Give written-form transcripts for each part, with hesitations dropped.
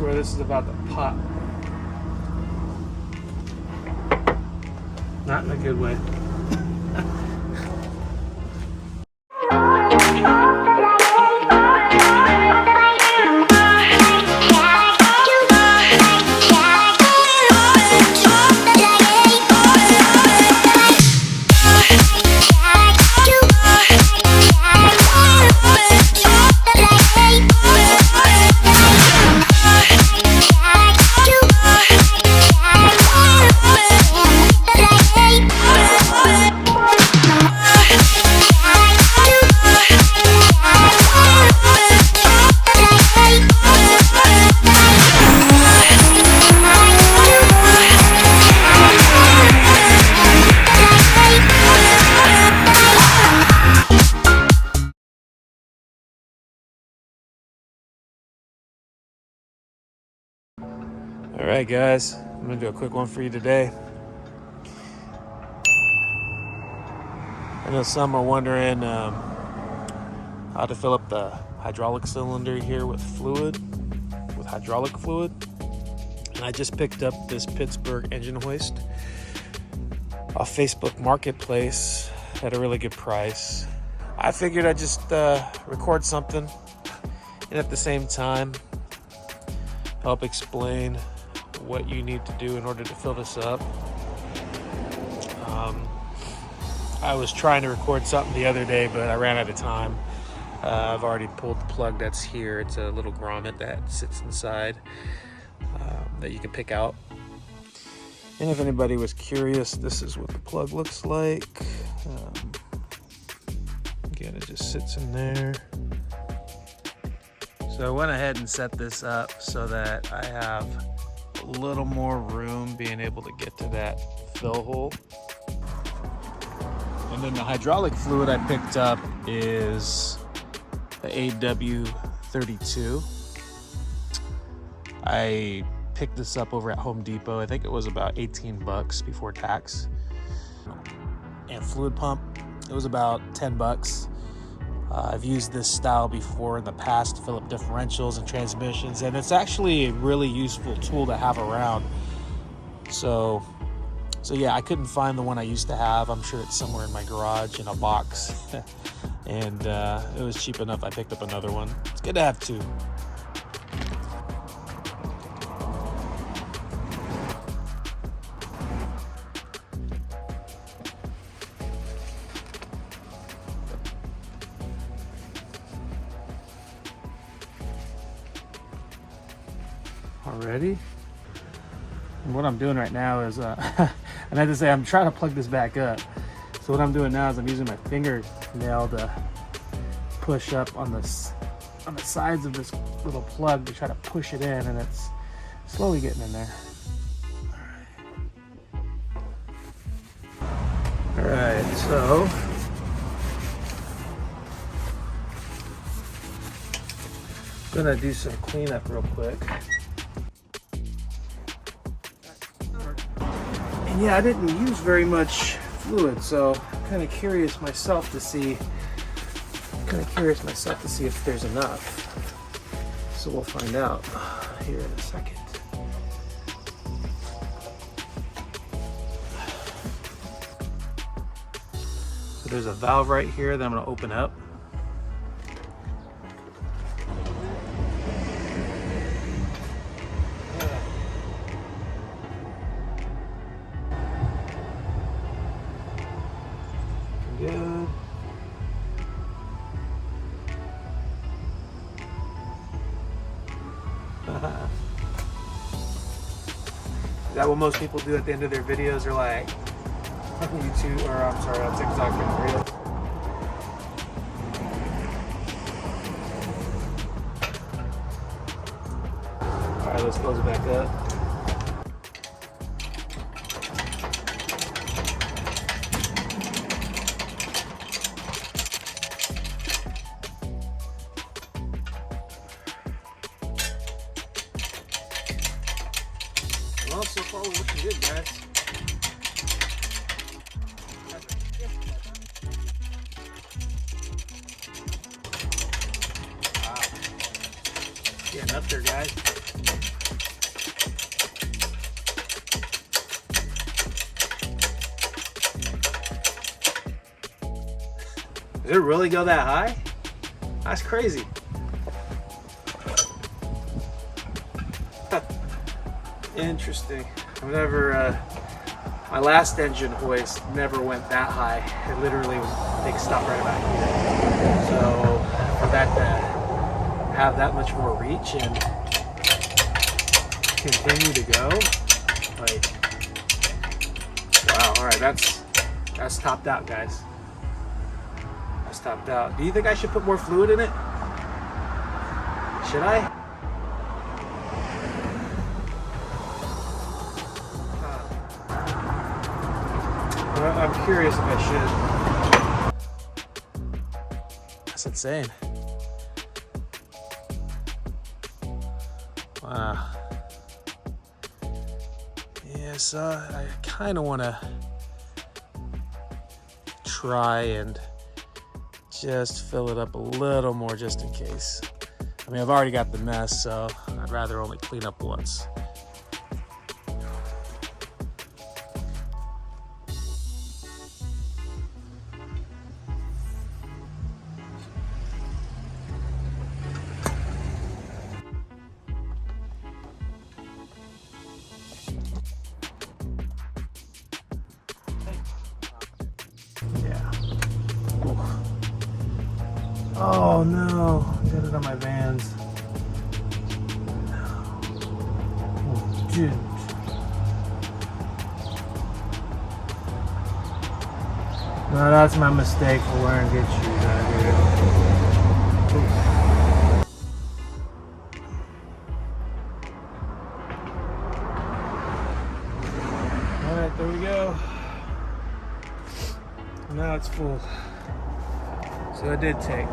swear this is about to pop. Not in a good way. Alright guys, I'm going to do a quick one for you today. I know some are wondering how to fill up the hydraulic cylinder here with hydraulic fluid. And I just picked up this Pittsburgh engine hoist off Facebook Marketplace at a really good price. I figured I'd just record something and at the same time help explain what you need to do in order to fill this up. I was trying to record something the other day, but I ran out of time. I've already pulled the plug that's here. It's a little grommet that sits inside that you can pick out. And if anybody was curious, this is what the plug looks like. Again, it just sits in there. So I went ahead and set this up so that I have a little more room being able to get to that fill hole. And then the hydraulic fluid I picked up is the AW32. I picked this up over at Home Depot. I think it was about 18 bucks before tax. And fluid pump, it was about 10 bucks. I've used this style before in the past to fill up differentials and transmissions, and it's actually a really useful tool to have around. So yeah, I couldn't find the one I used to have. I'm sure it's somewhere in my garage in a box. And it was cheap enough, I picked up another one. It's good to have two. Already? And what I'm doing right now is, and I have to say, I'm trying to plug this back up. So what I'm doing now is I'm using my fingernail to push up on the sides of this little plug to try to push it in, and it's slowly getting in there. All right, so I'm gonna do some cleanup real quick. And yeah, I didn't use very much fluid, so I'm kind of curious myself to see if there's enough. So we'll find out here in a second. So there's a valve right here that I'm going to open up. Good. Is that what most people do at the end of their videos? They're like, YouTube, or I'm sorry, on TikTok and Reels. All right, let's close it back up. Well, so far we're looking good, guys. Wow. Getting up there, guys. Did it really go that high? That's crazy. Interesting. Whenever my last engine hoist never went that high. It literally they stopped right about here. So for that to have that much more reach and continue to go, like, wow. All right, that's topped out, guys. That's topped out. Do you think I should put more fluid in it? Should I? I'm curious if I should. That's insane. Wow. Yeah, so I kind of want to try and just fill it up a little more just in case. I mean, I've already got the mess, so I'd rather only clean up once. Oh no, I did it on my Vans. Oh, dude. No, that's my mistake for wearing good shoes out here. Alright, there we go. Now it's full. So I did take.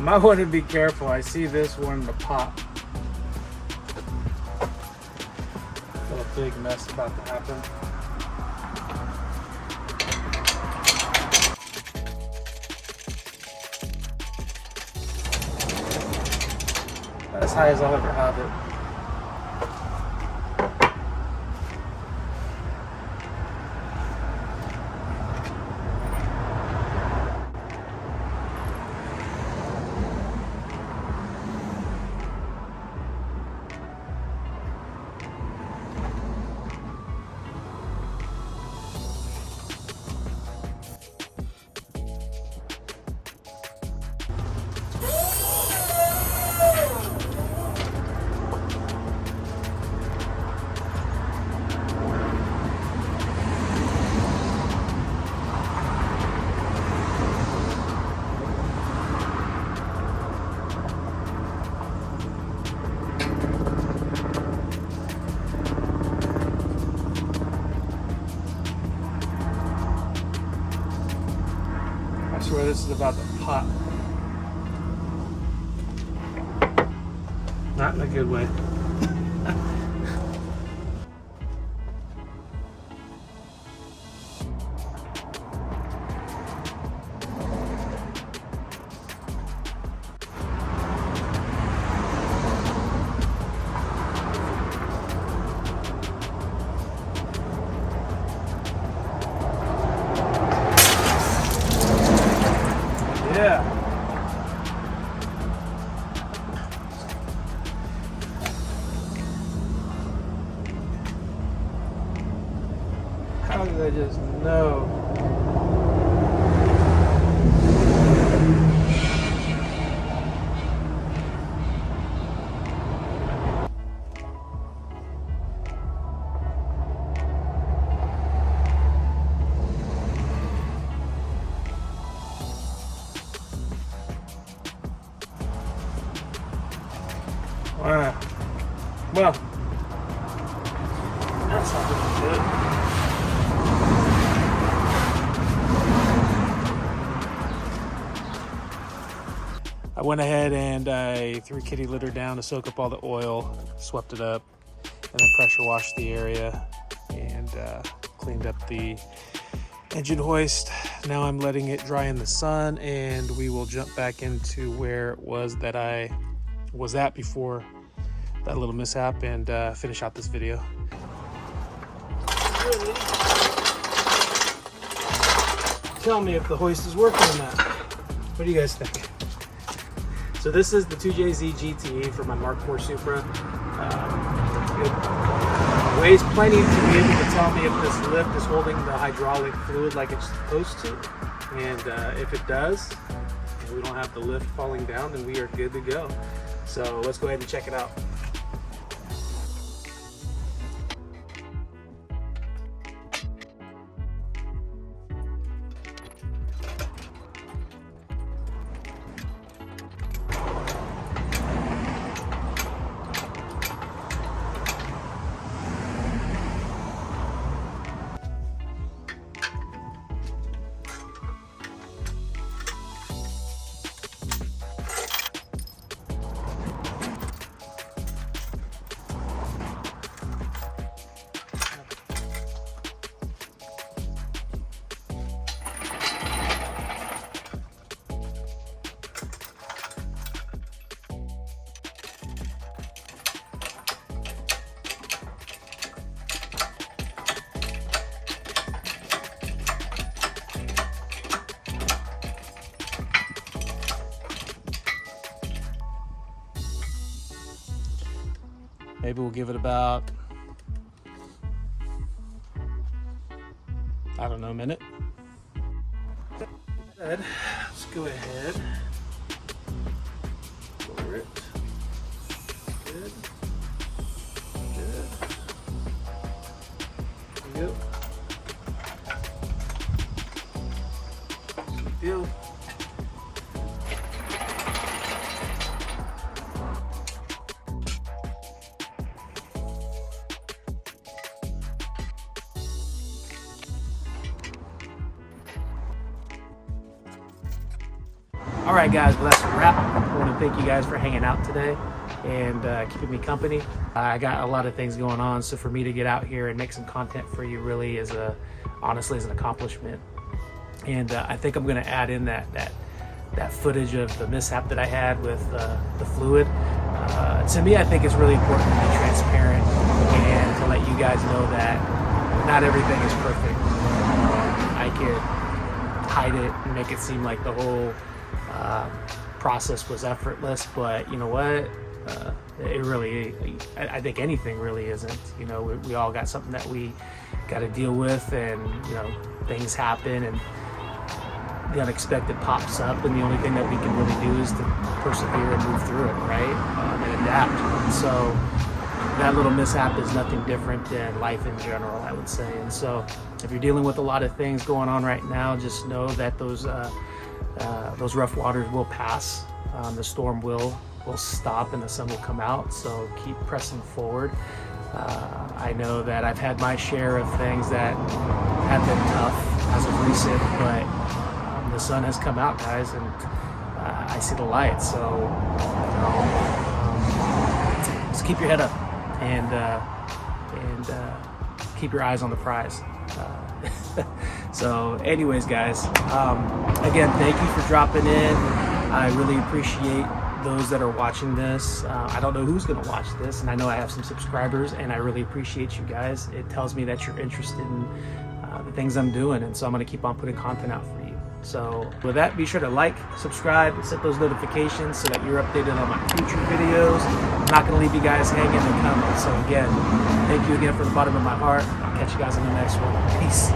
Might want to be careful. I see this one to pop. Got a big mess about to happen. As high as I'll ever have it. I swear this is about to pop. Not in a good way. Yeah. How did I just know? Alright. Well, that's not looking good. I went ahead and I threw kitty litter down to soak up all the oil, swept it up, and then pressure washed the area and cleaned up the engine hoist. Now I'm letting it dry in the sun, and we will jump back into where it was that I was at before that little mishap and finish out this video. Tell me if the hoist is working or not. What do you guys think? So this is the 2JZ GTE for my Mark IV Supra. It weighs plenty to be able to tell me if this lift is holding the hydraulic fluid like it's supposed to. And if it does, and we don't have the lift falling down, then we are good to go. So let's go ahead and check it out. Maybe we'll give it about, I don't know, a minute. Let's go ahead. Lower it. Good. Good. There you go. Good deal. All right, guys, well, that's a wrap. I want to thank you guys for hanging out today and keeping me company. I got a lot of things going on, so for me to get out here and make some content for you really is honestly is an accomplishment. And I think I'm going to add in that footage of the mishap that I had with the fluid. To me, I think it's really important to be transparent and to let you guys know that not everything is perfect. I could hide it and make it seem like the whole process was effortless, but you know what? It really, I think anything really isn't. You know, we all got something that we got to deal with, and you know, things happen and the unexpected pops up, and the only thing that we can really do is to persevere and move through it, right? And adapt. And so that little mishap is nothing different than life in general, I would say. And so if you're dealing with a lot of things going on right now, just know that those rough waters will pass. The storm will stop and the sun will come out, so keep pressing forward. I know that I've had my share of things that have been tough as of recent, but the sun has come out, guys, and I see the light. So you know, just keep your head up and keep your eyes on the prize. So anyways, guys, again, thank you for dropping in. I really appreciate those that are watching this. I don't know who's going to watch this, and I know I have some subscribers, and I really appreciate you guys. It tells me that you're interested in the things I'm doing, and so I'm going to keep on putting content out for you. So with that, be sure to like, subscribe, and set those notifications so that you're updated on my future videos. I'm not going to leave you guys hanging and coming. So again, thank you again from the bottom of my heart. I'll catch you guys in the next one. Peace.